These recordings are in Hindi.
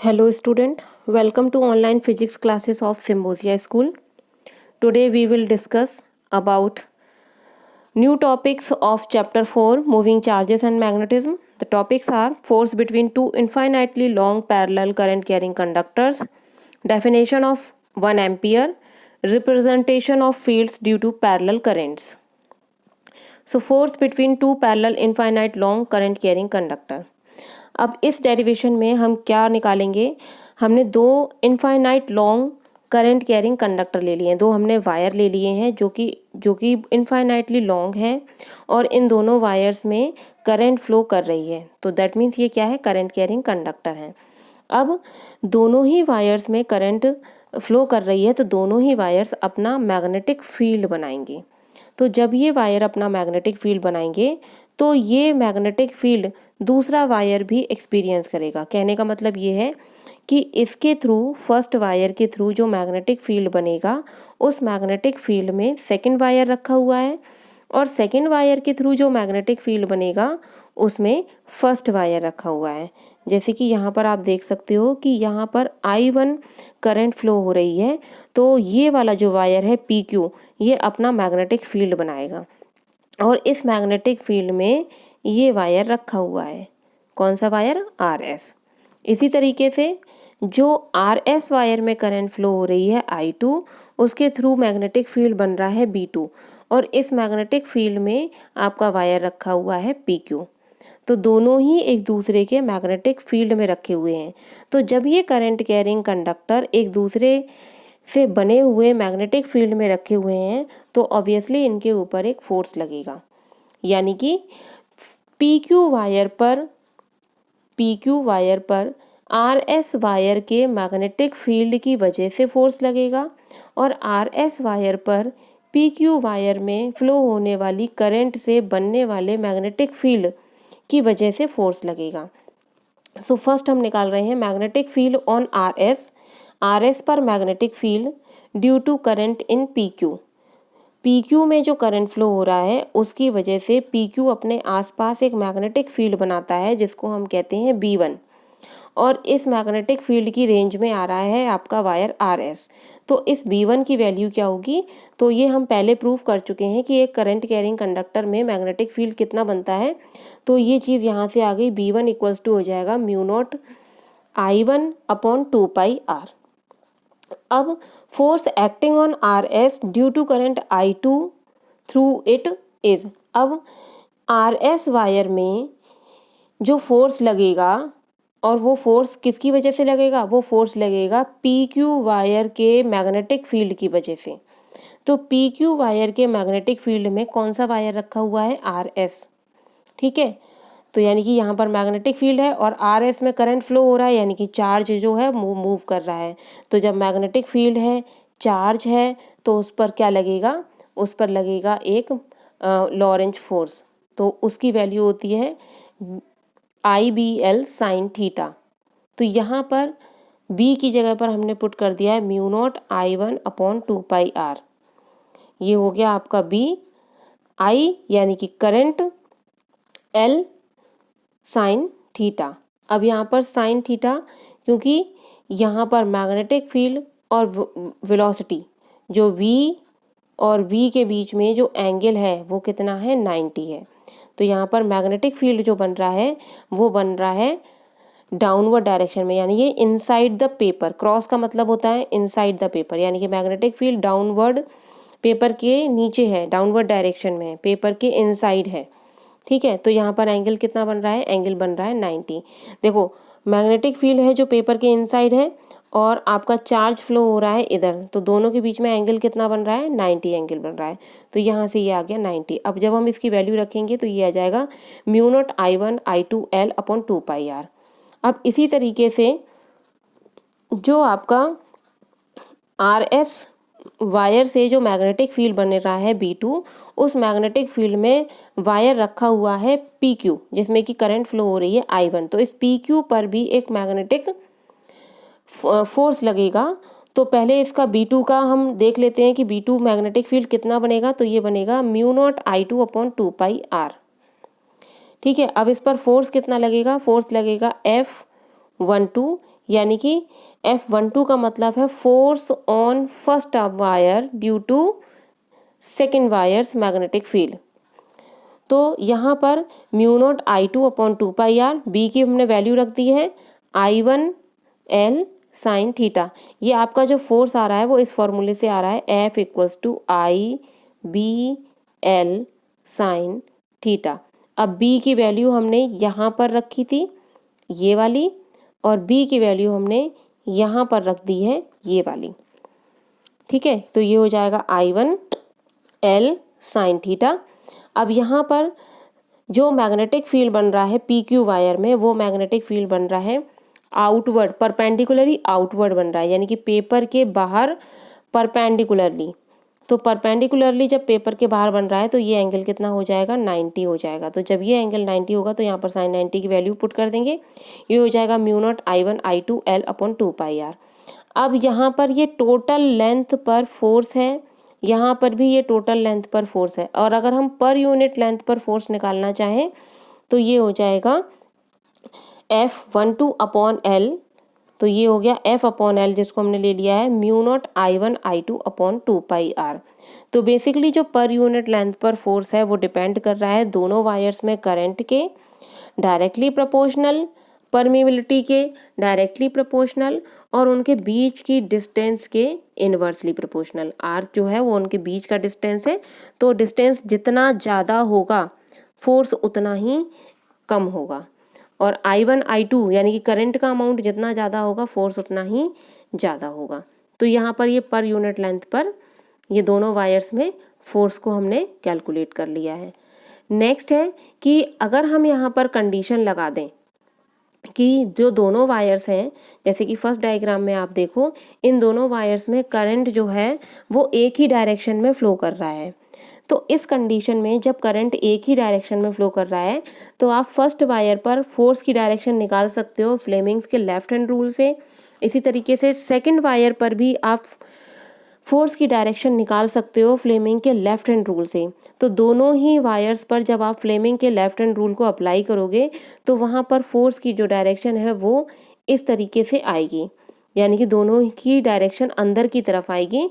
Hello student, welcome to online physics classes of Symbiosia School. Today we will discuss about new topics of chapter 4 moving charges and magnetism. The topics are force between two infinitely long parallel current carrying conductors, definition of 1 ampere, representation of fields due to parallel currents. So force between two parallel infinite long current carrying conductor. अब इस डेरिवेशन में हम क्या निकालेंगे, हमने दो infinite long current carrying conductor ले लिए हैं, दो हमने वायर ले लिए हैं जो कि इनफाइनाइटली लॉन्ग है और इन दोनों वायर्स में करंट फ्लो कर रही है। तो दैट मीन्स ये क्या है, करंट कैरिंग कंडक्टर है। अब दोनों ही वायर्स में करंट फ्लो कर रही है तो दोनों ही वायर्स अपना मैग्नेटिक फील्ड बनाएंगे। तो जब ये वायर अपना मैग्नेटिक फील्ड बनाएंगे तो ये मैग्नेटिक फील्ड दूसरा वायर भी एक्सपीरियंस करेगा। कहने का मतलब ये है कि इसके थ्रू, फर्स्ट वायर के थ्रू जो मैग्नेटिक फील्ड बनेगा उस मैग्नेटिक फील्ड में सेकंड वायर रखा हुआ है और सेकंड वायर के थ्रू जो मैग्नेटिक फील्ड बनेगा उसमें फर्स्ट वायर रखा हुआ है। जैसे कि यहाँ पर आप देख सकते हो कि यहाँ पर I1 करंट फ्लो हो रही है तो ये वाला जो वायर है PQ ये अपना मैग्नेटिक फील्ड बनाएगा और इस मैग्नेटिक फील्ड में ये वायर रखा हुआ है। कौन सा वायर? RS। इसी तरीके से जो RS वायर में करंट फ्लो हो रही है I2 उसके थ्रू मैग्नेटिक फील्ड बन रहा है B2 और इस मैग्नेटिक फील्ड में आपका वायर रखा हुआ है PQ। तो दोनों ही एक दूसरे के मैग्नेटिक फील्ड में रखे हुए हैं। तो जब ये करंट कैरिंग कंडक्टर एक दूसरे से बने हुए मैग्नेटिक फील्ड में रखे हुए हैं तो ऑब्वियसली इनके ऊपर एक फोर्स लगेगा, यानी कि PQ वायर पर RS वायर के मैग्नेटिक फील्ड की वजह से फोर्स लगेगा और RS वायर पर PQ वायर में फ्लो होने वाली करंट से बनने वाले मैग्नेटिक फील्ड की वजह से फोर्स लगेगा। सो फर्स्ट हम निकाल रहे हैं मैग्नेटिक फील्ड ऑन RS पर magnetic field due to current in PQ में जो करंट फ्लो हो रहा है उसकी वजह से PQ अपने आसपास एक मैग्नेटिक फील्ड बनाता है जिसको हम कहते हैं B1 और इस मैग्नेटिक फील्ड की रेंज में आ रहा है आपका वायर RS। तो इस B1 की वैल्यू क्या होगी? तो ये हम पहले प्रूव कर चुके हैं कि एक करंट कैरिंग कंडक्टर में मैग्नेटिक फील्ड कितना बनता है। तो ये चीज़ यहाँ से आ गई, B1 इक्वल्स टू हो जाएगा mu naught I1 upon 2πr। अब force acting on RS due to current I2 through it is, अब RS वायर में जो फोर्स लगेगा और वो फोर्स किसकी वजह से लगेगा? वो फोर्स लगेगा PQ वायर के मैग्नेटिक फील्ड की वजह से। तो PQ वायर के मैग्नेटिक फील्ड में कौन सा वायर रखा हुआ है? RS। ठीक है, तो यानी कि यहाँ पर मैग्नेटिक फील्ड है और RS में करंट फ्लो हो रहा है, यानी कि चार्ज जो है मूव कर रहा है। तो जब मैग्नेटिक फील्ड है, चार्ज है, तो उस पर क्या लगेगा? उस पर लगेगा एक लॉरेंज फोर्स। तो उसकी वैल्यू होती है IBL साइन थीटा। तो यहाँ पर B की जगह पर हमने पुट कर दिया है mu naught I1 upon 2πr। ये हो गया आपका B, I यानी कि करंट, L साइन थीटा। अब यहाँ पर साइन थीटा क्योंकि यहाँ पर मैग्नेटिक फील्ड और वेलोसिटी जो V और V के बीच में जो एंगल है वो कितना है? 90 है। तो यहाँ पर मैग्नेटिक फील्ड जो बन रहा है वो बन रहा है डाउनवर्ड डायरेक्शन में, यानी ये इनसाइड द पेपर। क्रॉस का मतलब होता है इनसाइड द पेपर, यानी कि मैग्नेटिक फील्ड डाउनवर्ड पेपर के नीचे है, डाउनवर्ड डायरेक्शन में है, पेपर के इनसाइड है। ठीक है, तो यहाँ पर एंगल कितना बन रहा है? एंगल बन रहा है 90। देखो मैग्नेटिक फील्ड है जो पेपर के इनसाइड है और आपका चार्ज फ्लो हो रहा है इधर, तो दोनों के बीच में एंगल कितना बन रहा है? 90 एंगल बन रहा है। तो यहाँ से ये आ गया 90। अब जब हम इसकी वैल्यू रखेंगे तो ये आ जाएगा mu naught I1 I2 L upon 2πr। अब इसी तरीके से जो आपका RS वायर से जो मैग्नेटिक फील्ड बन रहा है B2, उस मैग्नेटिक फील्ड में वायर रखा हुआ है PQ जिसमें कि करंट फ्लो हो रही है I1। तो इस PQ पर भी एक मैग्नेटिक फोर्स लगेगा। तो पहले इसका B2 का हम देख लेते हैं कि B2 मैग्नेटिक फील्ड कितना बनेगा। तो ये बनेगा mu naught I2 upon 2πr। ठीक है, अब इस पर फोर्स कितना लगेगा? फोर्स लगेगा F12, यानी कि F12 का मतलब है force on first wire due to second wire's magnetic field. तो यहाँ पर mu naught I2 upon 2πr, B की हमने वैल्यू रख दी है I1 L साइन थीटा। ये आपका जो फोर्स आ रहा है वो इस फॉर्मूले से आ रहा है F equals to IBL sine theta. अब B की वैल्यू हमने यहाँ पर रखी थी ये वाली, और B की वैल्यू हमने यहाँ पर रख दी है ये वाली। ठीक है, तो ये हो जाएगा I1 L साइन थीटा। अब यहाँ पर जो मैग्नेटिक फील्ड बन रहा है PQ वायर में, वो मैग्नेटिक फील्ड बन रहा है आउटवर्ड, परपेंडिकुलरली आउटवर्ड बन रहा है, यानी कि पेपर के बाहर परपेंडिकुलरली। तो परपेंडिकुलरली जब पेपर के बाहर बन रहा है तो ये एंगल कितना हो जाएगा, 90 हो जाएगा। तो जब ये एंगल 90 होगा तो यहाँ पर साइन 90 की वैल्यू पुट कर देंगे, ये हो जाएगा mu naught I1 I2 L upon 2πr। अब यहाँ पर ये टोटल लेंथ पर फोर्स है, यहाँ पर भी ये टोटल लेंथ पर फोर्स है, और अगर हम पर यूनिट लेंथ पर फोर्स निकालना चाहें तो ये हो जाएगा F12 अपॉन L। तो ये हो गया F अपॉन L, जिसको हमने ले लिया है mu naught I1 I2 upon 2πr। तो बेसिकली जो पर यूनिट लेंथ पर फोर्स है वो डिपेंड कर रहा है दोनों वायर्स में करंट के डायरेक्टली प्रोपोर्शनल, परमिबिलिटी के डायरेक्टली प्रोपोर्शनल, और उनके बीच की डिस्टेंस के इन्वर्सली प्रोपोर्शनल। r जो है वो उनके बीच का डिस्टेंस है, तो डिस्टेंस जितना ज़्यादा होगा फोर्स उतना ही कम होगा, और I1 I2 यानी कि करंट का अमाउंट जितना ज़्यादा होगा फोर्स उतना ही ज़्यादा होगा। तो यहाँ पर ये पर यूनिट लेंथ पर ये दोनों वायर्स में फोर्स को हमने कैलकुलेट कर लिया है। नेक्स्ट है कि अगर हम यहाँ पर कंडीशन लगा दें कि जो दोनों वायर्स हैं, जैसे कि फर्स्ट डायग्राम में आप देखो, इन दोनों वायर्स में करंट जो है वो एक ही डायरेक्शन में फ्लो कर रहा है। तो इस कंडीशन में जब करंट एक ही डायरेक्शन में फ्लो कर रहा है तो आप फर्स्ट वायर पर फोर्स की डायरेक्शन निकाल सकते हो फ्लेमिंग्स के लेफ्ट हैंड रूल से। इसी तरीके से सेकंड वायर पर भी आप फोर्स की डायरेक्शन निकाल सकते हो फ्लेमिंग के लेफ्ट हैंड रूल से। तो दोनों ही वायर्स पर जब आप फ्लेमिंग के लेफ्ट हैंड रूल को अप्लाई करोगे तो वहाँ पर फोर्स की जो डायरेक्शन है वो इस तरीके से आएगी, यानी कि दोनों की डायरेक्शन अंदर की तरफ आएगी।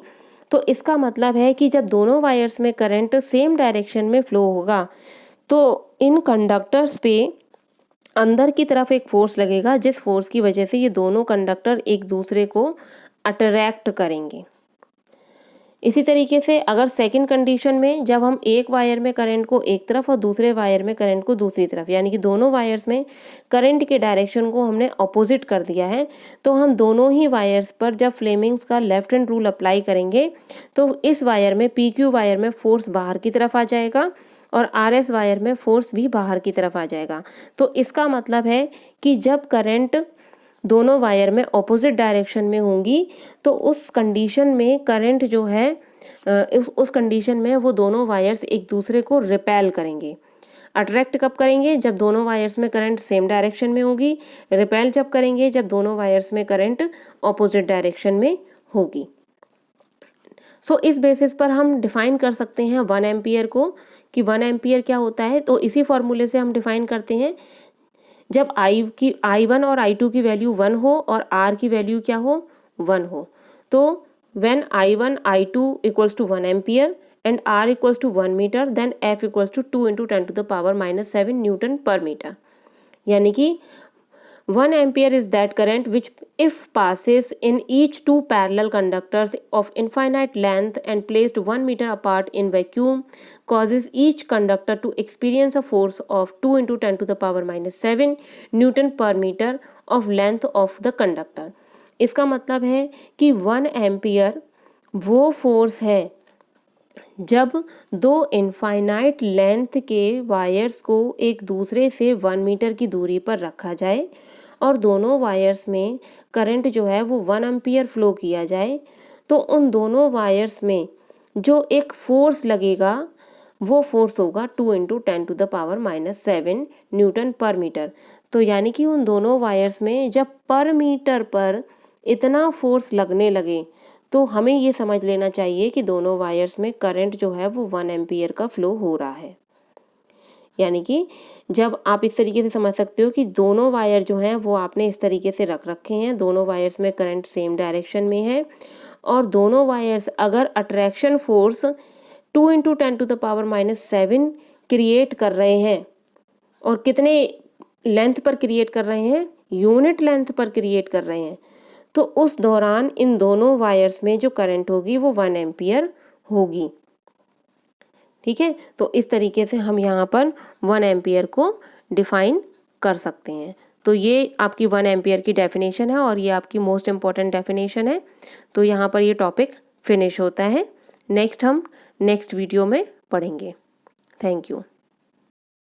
तो इसका मतलब है कि जब दोनों वायर्स में करंट सेम डायरेक्शन में फ्लो होगा तो इन कंडक्टर्स पे अंदर की तरफ एक फोर्स लगेगा, जिस फोर्स की वजह से ये दोनों कंडक्टर एक दूसरे को अट्रैक्ट करेंगे। इसी तरीके से अगर सेकंड कंडीशन में जब हम एक वायर में करंट को एक तरफ और दूसरे वायर में करंट को दूसरी तरफ, यानी कि दोनों वायर्स में करंट के डायरेक्शन को हमने ऑपोजिट कर दिया है, तो हम दोनों ही वायर्स पर जब फ्लेमिंग्स का लेफ्ट हैंड रूल अप्लाई करेंगे तो इस वायर में PQ वायर में फोर्स बाहर की तरफ आ जाएगा और RS वायर में फोर्स भी बाहर की तरफ आ जाएगा। तो इसका मतलब है कि जब करंट दोनों वायर में ऑपोजिट डायरेक्शन में होंगी तो उस कंडीशन में करंट जो है उस कंडीशन में वो दोनों वायर्स एक दूसरे को रिपेल करेंगे। अट्रैक्ट कब करेंगे, जब दोनों वायर्स में करंट सेम डायरेक्शन में होगी। रिपेल जब करेंगे, जब दोनों वायर्स में करंट ऑपोजिट डायरेक्शन में होगी। सो इस बेसिस पर हम डिफाइन कर सकते हैं 1 एम्पियर को, कि 1 एम्पियर क्या होता है। तो इसी फॉर्मूले से हम डिफाइन करते हैं, जब I1 और I2 की वैल्यू 1 हो और R की वैल्यू क्या हो, 1 हो, तो when I1 I2 equals to 1 ampere and R equals to 1 meter, then F equals to 2 into 10 to the power minus 7 Newton per meter। यानी कि 1 ampere is that current which, if passes in each two parallel conductors of infinite length and placed 1 meter apart in vacuum, causes each conductor to experience a force of 2 into 10 to the power minus 7 Newton per meter of length of the conductor। इसका मतलब है कि 1 एम्पियर वो फोर्स है जब दो इनफाइनाइट लेंथ के वायर्स को एक दूसरे से 1 मीटर की दूरी पर रखा जाए और दोनों वायर्स में करंट जो है वो 1 एम्पियर फ्लो किया जाए, तो उन दोनों वायर्स में जो एक फोर्स लगेगा वो फोर्स होगा 2 into 10 to the power minus 7 newton per metre. तो यानी कि उन दोनों वायर्स में जब पर मीटर पर इतना फोर्स लगने लगे तो हमें ये समझ लेना चाहिए कि दोनों वायर्स में करंट जो है वो 1 एम्पियर का फ्लो हो रहा है। यानी कि जब आप इस तरीके से समझ सकते हो कि दोनों वायर जो हैं वो आपने इस तरीके से रख रखे हैं, दोनों वायर्स में करंट सेम डायरेक्शन में है और दोनों वायर्स अगर अट्रैक्शन फोर्स 2 × 10⁻⁷ क्रिएट कर रहे हैं और कितने लेंथ पर क्रिएट कर रहे हैं, यूनिट लेंथ पर क्रिएट कर रहे हैं, तो उस दौरान इन दोनों वायर्स में जो करंट होगी वो 1 एम्पियर होगी। ठीक है, तो इस तरीके से हम यहाँ पर 1 एम्पियर को डिफाइन कर सकते हैं। तो ये आपकी 1 एम्पियर की डेफिनेशन है और ये आपकी मोस्ट इम्पॉर्टेंट डेफिनेशन है। तो यहाँ पर ये टॉपिक फिनिश होता है। नेक्स्ट हम नेक्स्ट वीडियो में पढ़ेंगे। Thank you.